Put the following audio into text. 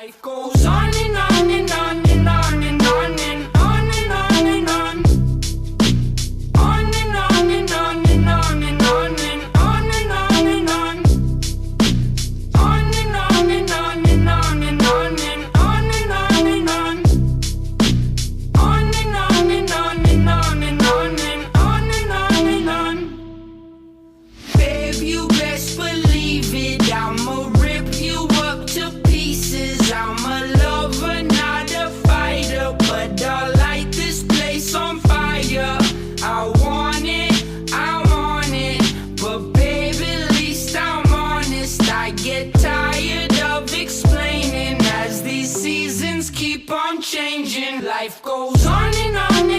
Life goes on and on and on and on and on and on and on and on. On and on and on and on and on and on and on and on. On and on and on and on and on and on and on and on. On and on and on and on and on and on and on and on. Babe, you best believe it, I'ma rip you up to pieces. I'm a lover, not a fighter, but I'll light this place on fire. I want it, but baby, at least I'm honest. I get tired of explaining as these seasons keep on changing. Life goes on and on